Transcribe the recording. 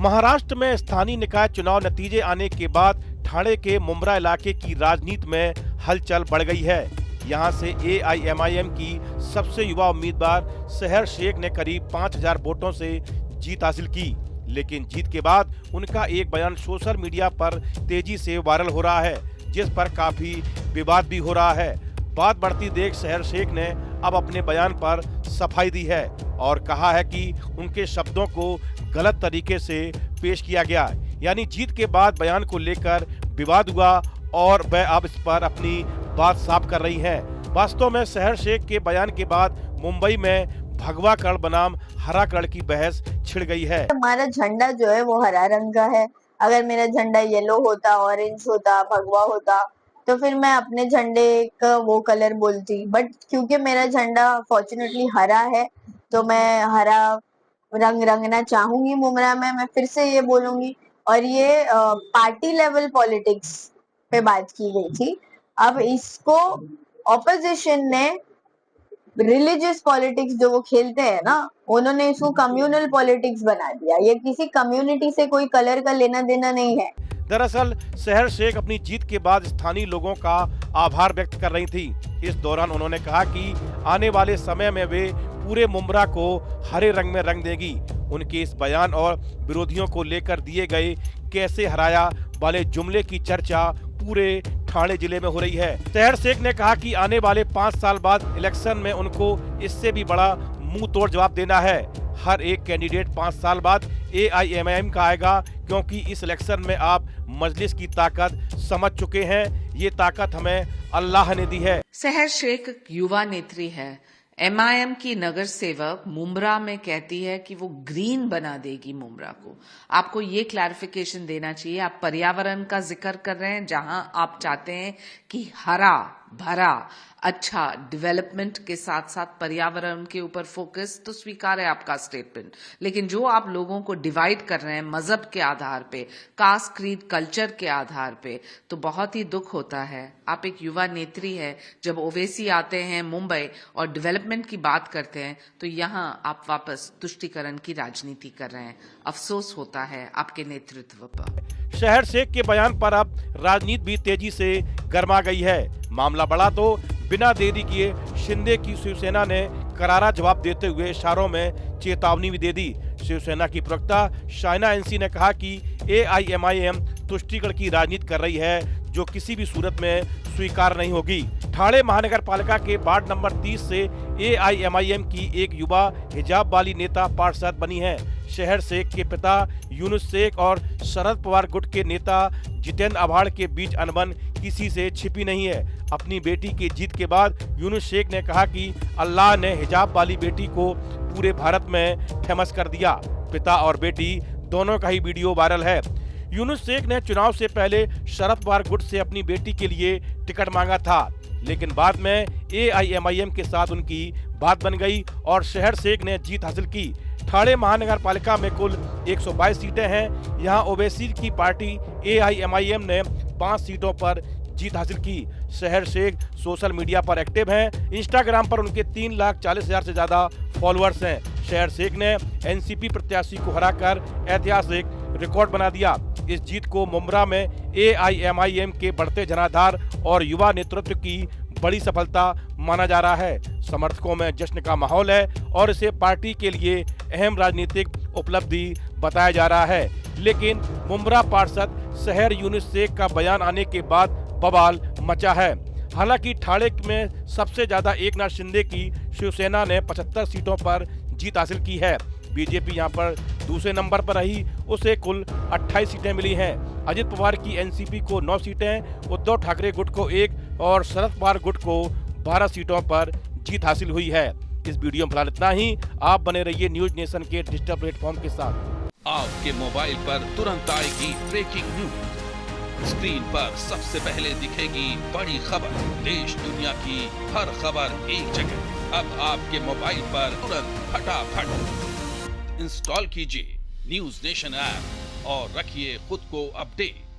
महाराष्ट्र में स्थानीय निकाय चुनाव नतीजे आने के बाद ठाणे के मुंब्रा इलाके की राजनीति में हलचल बढ़ गई है। यहां से एआईएमआईएम की सबसे युवा उम्मीदवार सहर शेख ने करीब 5000 वोटों से जीत हासिल की, लेकिन जीत के बाद उनका एक बयान सोशल मीडिया पर तेजी से वायरल हो रहा है, जिस पर काफी विवाद भी हो रहा है। बात बढ़ती देख सहर शेख ने अब अपने बयान पर सफाई दी है और कहा है कि उनके शब्दों को गलत तरीके से पेश किया गया, यानी जीत के बाद बयान को लेकर विवाद हुआ और वह अब इस पर अपनी बात साफ कर रही हैं। वास्तव में सहर शेख के बयान के बाद मुंबई में भगवा कर्ण बनाम हरा कर्ण की बहस छिड़ गई है। हमारा झंडा जो है वो हरा रंग का है। अगर मेरा झंडा येलो होता, ऑरेंज होता, भगवा होता तो फिर मैं अपने झंडे का वो कलर बोलती, बट क्योंकि मेरा झंडा फॉर्चुनेटली हरा है तो मैं हरा रंग रंगना चाहूंगी मुमरा में। मैं फिर से ये बोलूंगी। और ये पार्टी लेवल पॉलिटिक्स पे बात की गई थी। अब इसको ऑपोजिशन ने रिलीजियस पॉलिटिक्स जो वो खेलते हैं ना, उन्होंने इसको कम्युनल पॉलिटिक्स बना दिया। ये किसी कम्युनिटी से कोई कलर का लेना देना नहीं है। दरअसल सहर शेख अपनी जीत के बाद स्थानीय लोगों का आभार व्यक्त कर रही थी। इस दौरान उन्होंने कहा कि आने वाले समय में वे पूरे मुंब्रा को हरे रंग में रंग देगी। उनके इस बयान और विरोधियों को लेकर दिए गए कैसे हराया वाले जुमले की चर्चा पूरे ठाणे जिले में हो रही है। सहर शेख ने कहा कि आने वाले 5 साल बाद इलेक्शन में उनको इससे भी बड़ा मुंह तोड़ जवाब देना है। हर एक कैंडिडेट 5 साल बाद एआईएमआईएम का आएगा, क्योंकि इस इलेक्शन में आप मजलिस की ताकत समझ चुके हैं। ये ताकत हमें अल्लाह ने दी है। सहर शेख युवा नेत्री है। एमआईएम की नगर सेवक मुंब्रा में कहती है कि वो ग्रीन बना देगी मुंब्रा को। आपको ये क्लैरिफिकेशन देना चाहिए। आप पर्यावरण का जिक्र कर रहे हैं, जहां आप चाहते हैं कि हरा भरा अच्छा डेवलपमेंट के साथ साथ पर्यावरण के ऊपर फोकस, तो स्वीकार है आपका स्टेटमेंट। लेकिन जो आप लोगों को डिवाइड कर रहे हैं मजहब के आधार पे, कास्ट क्रीड कल्चर के आधार पे, तो बहुत ही दुख होता है। आप एक युवा नेत्री है, जब ओवैसी आते हैं मुंबई और डेवलपमेंट की बात करते हैं तो यहाँ आप वापस तुष्टीकरण की राजनीति कर रहे हैं। अफसोस होता है आपके नेतृत्व पर। सहर शेख के बयान पर अब राजनीति भी तेजी से गर्मा गई है। मामला बढ़ा तो बिना देरी किए शिंदे की शिवसेना ने करारा जवाब देते हुए इशारों में चेतावनी भी दे दी। शिवसेना की प्रवक्ता शाइना एनसी ने कहा कि एआईएमआईएम तुष्टीकरण की राजनीति कर रही है, जो किसी भी सूरत में स्वीकार नहीं होगी। ठाणे महानगर पालिका के वार्ड नंबर 30 से एआईएमआईएम की एक युवा हिजाब वाली नेता पार्षद बनी है। सहर शेख के पिता यूनुस शेख और शरद पवार गुट के नेता जितेंद्र आभाड़ के बीच अनबन किसी से छिपी नहीं है। अपनी बेटी की जीत के बाद यूनुस शेख ने कहा कि अल्लाह ने हिजाब वाली बेटी को पूरे भारत में फेमस कर दिया। पिता और बेटी दोनों का ही वीडियो वायरल है। यूनुस शेख ने चुनाव से पहले शरद पवार गुट से अपनी बेटी के लिए टिकट मांगा था, लेकिन बाद में एआईएमआईएम के साथ उनकी बात बन गई और सहर शेख ने जीत हासिल की। ठाणे महानगर पालिका में कुल 122 सीटें हैं। यहाँ ओवैसी की पार्टी एआईएमआईएम ने 5 सीटों पर जीत हासिल की। सहर शेख सोशल मीडिया पर एक्टिव हैं। इंस्टाग्राम पर उनके 3,40,000 से ज्यादा फॉलोअर्स हैं। सहर शेख ने एनसीपी प्रत्याशी को हराकर ऐतिहासिक रिकॉर्ड बना दिया। इस जीत को मुंब्रा में एआईएमआईएम के बढ़ते जनाधार और युवा नेतृत्व की बड़ी सफलता माना जा रहा है। समर्थकों में जश्न का माहौल है और इसे पार्टी के लिए अहम राजनीतिक उपलब्धि बताया जा रहा है। लेकिन मुंब्रा पार्षद सहर यूनुस शेख का बयान आने के बाद बवाल मचा है। हालांकि ठाणे में सबसे ज्यादा एकनाथ शिंदे की शिवसेना ने 75 सीटों पर जीत हासिल की है। बीजेपी यहां पर दूसरे नंबर पर रही, उसे कुल 28 सीटें मिली हैं। अजित पवार की एनसीपी को 9 सीटें, उद्धव ठाकरे गुट को 1 और शरद पवार गुट को 12 सीटों पर जीत हासिल हुई है। इस वीडियो में फिलहाल इतना ही। आप बने रहिए न्यूज नेशन के डिजिटल प्लेटफॉर्म के साथ। आपके मोबाइल पर तुरंत आएगी ब्रेकिंग न्यूज। स्क्रीन पर सबसे पहले दिखेगी बड़ी खबर। देश दुनिया की हर खबर एक जगह। अब आपके मोबाइल पर तुरंत फटाफट इंस्टॉल कीजिए न्यूज नेशन ऐप और रखिए खुद को अपडेट।